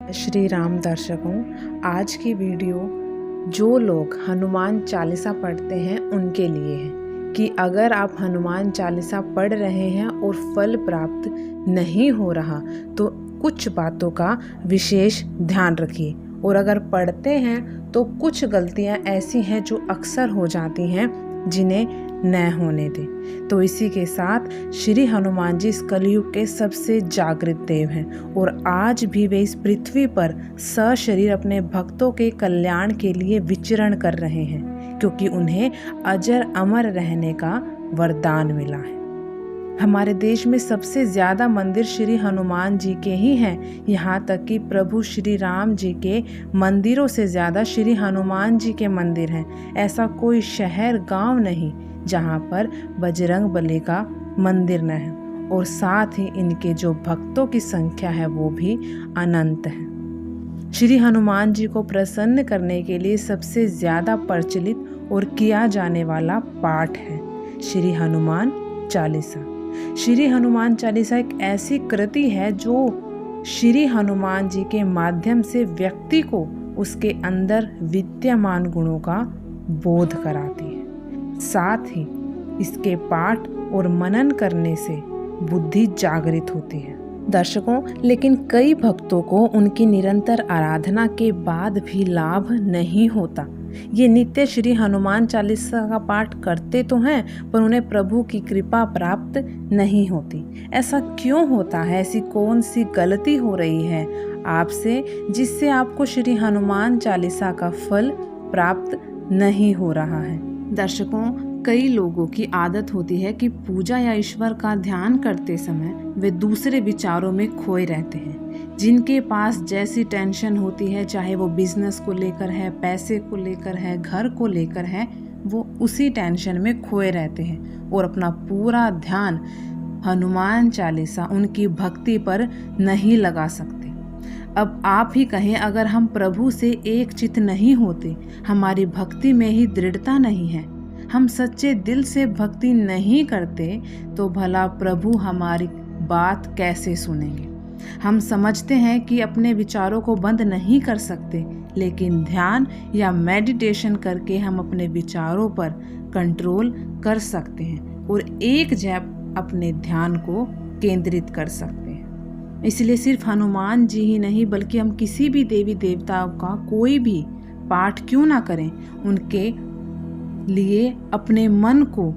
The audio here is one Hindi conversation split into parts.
श्री राम दर्शकों, आज की वीडियो जो लोग हनुमान चालीसा पढ़ते हैं उनके लिए है कि अगर आप हनुमान चालीसा पढ़ रहे हैं और फल प्राप्त नहीं हो रहा तो कुछ बातों का विशेष ध्यान रखिए। और अगर पढ़ते हैं तो कुछ गलतियां ऐसी हैं जो अक्सर हो जाती हैं जिन्हें न होने दें। तो इसी के साथ श्री हनुमान जी इस कलयुग के सबसे जागृत देव हैं और आज भी वे इस पृथ्वी पर सशरीर अपने भक्तों के कल्याण के लिए विचरण कर रहे हैं, क्योंकि उन्हें अजर अमर रहने का वरदान मिला है। हमारे देश में सबसे ज़्यादा मंदिर श्री हनुमान जी के ही हैं। यहाँ तक कि प्रभु श्री राम जी के मंदिरों से ज़्यादा श्री हनुमान जी के मंदिर हैं। ऐसा कोई शहर गांव नहीं जहाँ पर बजरंग बली का मंदिर न है। और साथ ही इनके जो भक्तों की संख्या है वो भी अनंत है। श्री हनुमान जी को प्रसन्न करने के लिए सबसे ज़्यादा प्रचलित और किया जाने वाला पाठ है श्री हनुमान चालीसा। श्री हनुमान चालीसा एक ऐसी कृति है जो श्री हनुमान जी के माध्यम से व्यक्ति को उसके अंदर विद्यमान गुणों का बोध कराती है। साथ ही इसके पाठ और मनन करने से बुद्धि जागृत होती है। दर्शकों, लेकिन कई भक्तों को उनकी निरंतर आराधना के बाद भी लाभ नहीं होता। ये नित्य श्री हनुमान चालीसा का पाठ करते तो हैं पर उन्हें प्रभु की कृपा प्राप्त नहीं होती। ऐसा क्यों होता है? ऐसी कौन सी गलती हो रही है आपसे जिससे आपको श्री हनुमान चालीसा का फल प्राप्त नहीं हो रहा है? दर्शकों, कई लोगों की आदत होती है कि पूजा या ईश्वर का ध्यान करते समय वे दूसरे विचारों में खोए रहते हैं। जिनके पास जैसी टेंशन होती है, चाहे वो बिजनेस को लेकर है, पैसे को लेकर है, घर को लेकर है, वो उसी टेंशन में खोए रहते हैं और अपना पूरा ध्यान हनुमान चालीसा उनकी भक्ति पर नहीं लगा सकते। अब आप ही कहें, अगर हम प्रभु से एक चित्त नहीं होते, हमारी भक्ति में ही दृढ़ता नहीं है, हम सच्चे दिल से भक्ति नहीं करते, तो भला प्रभु हमारी बात कैसे सुनेंगे? हम समझते हैं कि अपने विचारों को बंद नहीं कर सकते, लेकिन ध्यान या मेडिटेशन करके हम अपने विचारों पर कंट्रोल कर सकते हैं और एक जगह अपने ध्यान को केंद्रित कर सकते हैं। इसलिए सिर्फ हनुमान जी ही नहीं बल्कि हम किसी भी देवी देवताओं का कोई भी पाठ क्यों ना करें, उनके लिए अपने मन को,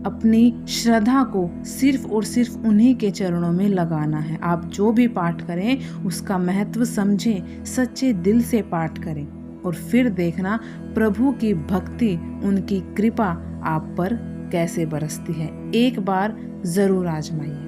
अपनी श्रद्धा को सिर्फ और सिर्फ उन्हीं के चरणों में लगाना है। आप जो भी पाठ करें उसका महत्व समझें, सच्चे दिल से पाठ करें और फिर देखना प्रभु की भक्ति, उनकी कृपा आप पर कैसे बरसती है। एक बार जरूर आजमाइए।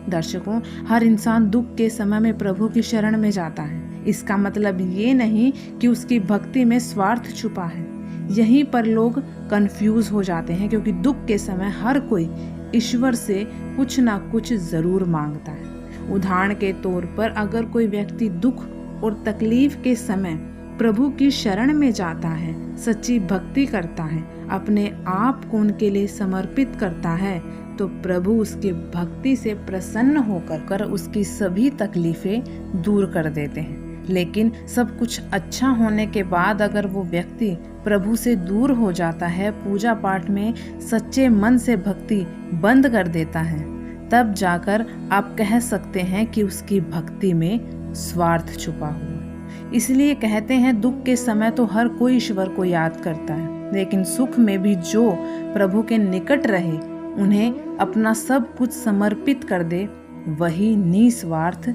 दर्शकों, हर इंसान दुख के समय में प्रभु की शरण में जाता है। इसका मतलब ये नहीं कि उसकी भक्ति में स्वार्थ छुपा है। यहीं पर लोग कंफ्यूज हो जाते हैं, क्योंकि दुख के समय हर कोई ईश्वर से कुछ ना कुछ जरूर मांगता है। उदाहरण के तौर पर अगर कोई व्यक्ति दुख और तकलीफ के समय प्रभु की शरण में जाता है, सच्ची भक्ति करता है, अपने आप को उनके लिए समर्पित करता है, तो प्रभु उसकी भक्ति से प्रसन्न होकर उसकी सभी तकलीफें दूर कर देते हैं। लेकिन सब कुछ अच्छा होने के बाद अगर वो व्यक्ति प्रभु से दूर हो जाता है, पूजा पाठ में सच्चे मन से भक्ति बंद कर देता है, तब जाकर आप कह सकते हैं कि उसकी भक्ति में स्वार्थ छुपा हुआ। इसलिए कहते हैं दुख के समय तो हर कोई ईश्वर को याद करता है, लेकिन सुख में भी जो प्रभु के निकट रहे, उन्हें अपना सब कुछ समर्पित कर दे, वही निस्वार्थ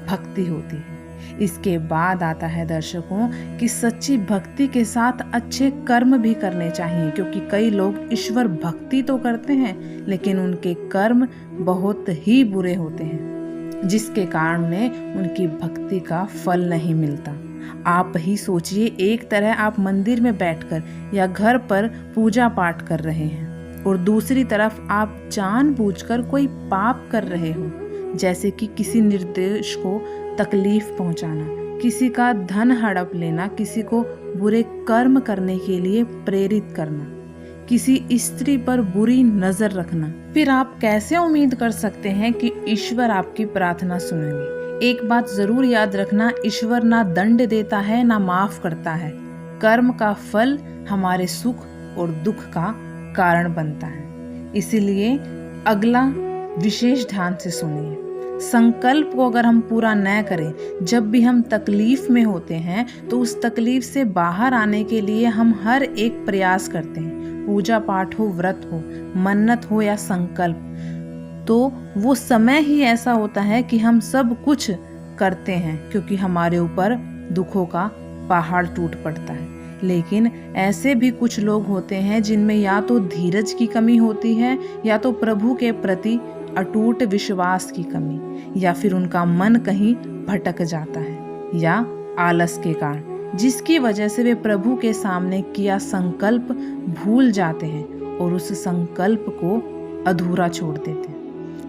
भक्ति होती है। इसके बाद आता है दर्शकों कि सच्ची भक्ति के साथ अच्छे कर्म भी करने चाहिए, क्योंकि कई लोग ईश्वर भक्ति तो करते हैं लेकिन उनके कर्म बहुत ही बुरे होते हैं, जिसके कारण में उनकी भक्ति का फल नहीं मिलता। आप ही सोचिए, एक तरह आप मंदिर में बैठकर या घर पर पूजा पाठ कर रहे हैं और दूसरी तरफ आप जानबूझकर कोई पाप कर रहे हो, जैसे कि किसी निर्दोष को तकलीफ पहुंचाना, किसी का धन हड़प लेना, किसी को बुरे कर्म करने के लिए प्रेरित करना, किसी स्त्री पर बुरी नजर रखना। फिर आप कैसे उम्मीद कर सकते हैं कि ईश्वर आपकी प्रार्थना सुनेंगे? एक बात जरूर याद रखना, ईश्वर ना दंड देता है ना माफ करता है। कर्म का फल हमारे सुख और दुख का कारण बनता है। इसीलिए अगला विशेष ध्यान से सुनिए। संकल्प को अगर हम पूरा न करें, जब भी हम तकलीफ में होते हैं तो उस तकलीफ से बाहर आने के लिए हम हर एक प्रयास करते हैं। पूजा पाठ हो, व्रत हो, मन्नत हो या संकल्प, तो वो समय ही ऐसा होता है कि हम सब कुछ करते हैं क्योंकि हमारे ऊपर दुखों का पहाड़ टूट पड़ता है। लेकिन ऐसे भी कुछ लोग होते हैं जिनमें या तो धीरज की कमी होती है, या तो प्रभु के प्रति अटूट विश्वास की कमी, या फिर उनका मन कहीं भटक जाता है, या आलस के कारण, जिसकी वजह से वे प्रभु के सामने किया संकल्प भूल जाते हैं और उस संकल्प को अधूरा छोड़ देते हैं।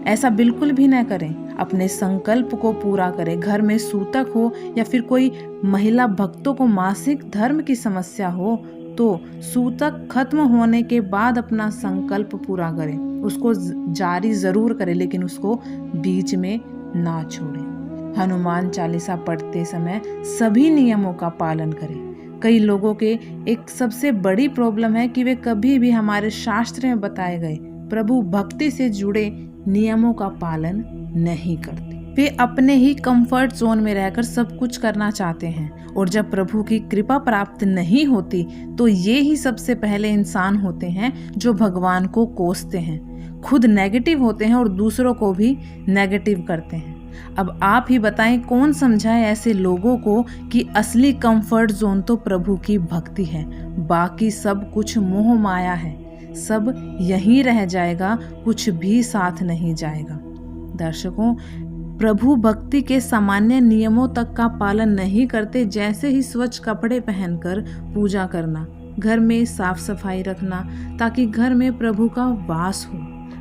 ऐसा बिल्कुल भी न करें, अपने संकल्प को पूरा करें। घर में सूतक हो या फिर कोई महिला भक्तों को मासिक धर्म की समस्या हो तो सूतक खत्म होने के बाद अपना संकल्प पूरा करें। उसको जारी जरूर करें, लेकिन उसको बीच में ना छोड़ें। हनुमान चालीसा पढ़ते समय सभी नियमों का पालन करें। कई लोगों के एक सबसे बड़ी प्रॉब्लम है कि वे कभी भी हमारे शास्त्र में बताए गए प्रभु भक्ति से जुड़े नियमों का पालन नहीं करते। वे अपने ही कंफर्ट जोन में रहकर सब कुछ करना चाहते हैं, और जब प्रभु की कृपा प्राप्त नहीं होती तो ये ही सबसे पहले इंसान होते हैं जो भगवान को कोसते हैं, खुद नेगेटिव होते हैं और दूसरों को भी नेगेटिव करते हैं। अब आप ही बताएं, कौन समझाए ऐसे लोगों को कि असली कंफर्ट जोन तो प्रभु की भक्ति है, बाकी सब कुछ मोह माया है, सब यहीं रह जाएगा, कुछ भी साथ नहीं जाएगा। दर्शकों, प्रभु भक्ति के सामान्य नियमों तक का पालन नहीं करते, जैसे ही स्वच्छ कपड़े पहनकर पूजा करना, घर में साफ सफाई रखना ताकि घर में प्रभु का वास हो,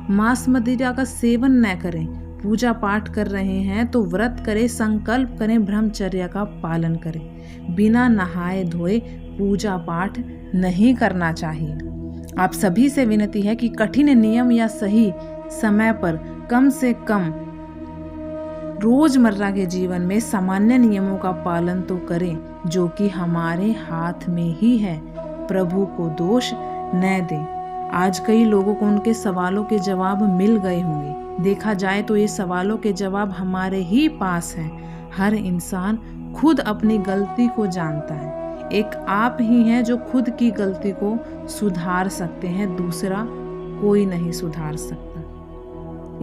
मांस मदिरा का सेवन न करें, पूजा पाठ कर रहे हैं तो व्रत करें, संकल्प करें, ब्रह्मचर्य का पालन करें, बिना नहाए धोए पूजा पाठ नहीं करना चाहिए। आप सभी से विनती है कि कठिन नियम या सही समय पर कम से कम रोजमर्रा के जीवन में सामान्य नियमों का पालन तो करें, जो कि हमारे हाथ में ही है। प्रभु को दोष न दें। आज कई लोगों को उनके सवालों के जवाब मिल गए होंगे। देखा जाए तो ये सवालों के जवाब हमारे ही पास हैं। हर इंसान खुद अपनी गलती को जानता है। एक आप ही हैं जो खुद की गलती को सुधार सकते हैं, दूसरा कोई नहीं सुधार सकता।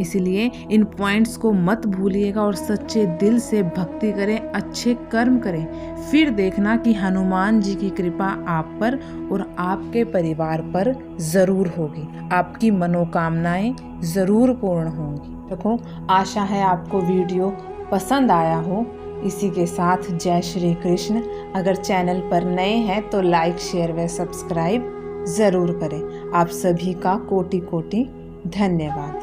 इसलिए इन पॉइंट्स को मत भूलिएगा और सच्चे दिल से भक्ति करें, अच्छे कर्म करें। फिर देखना कि हनुमान जी की कृपा आप पर और आपके परिवार पर जरूर होगी। आपकी मनोकामनाएं जरूर पूर्ण होंगी। देखो, आशा है आपको वीडियो पसंद आया हो। इसी के साथ जय श्री कृष्ण। अगर चैनल पर नए हैं तो लाइक, शेयर व सब्सक्राइब ज़रूर करें। आप सभी का कोटि कोटि धन्यवाद।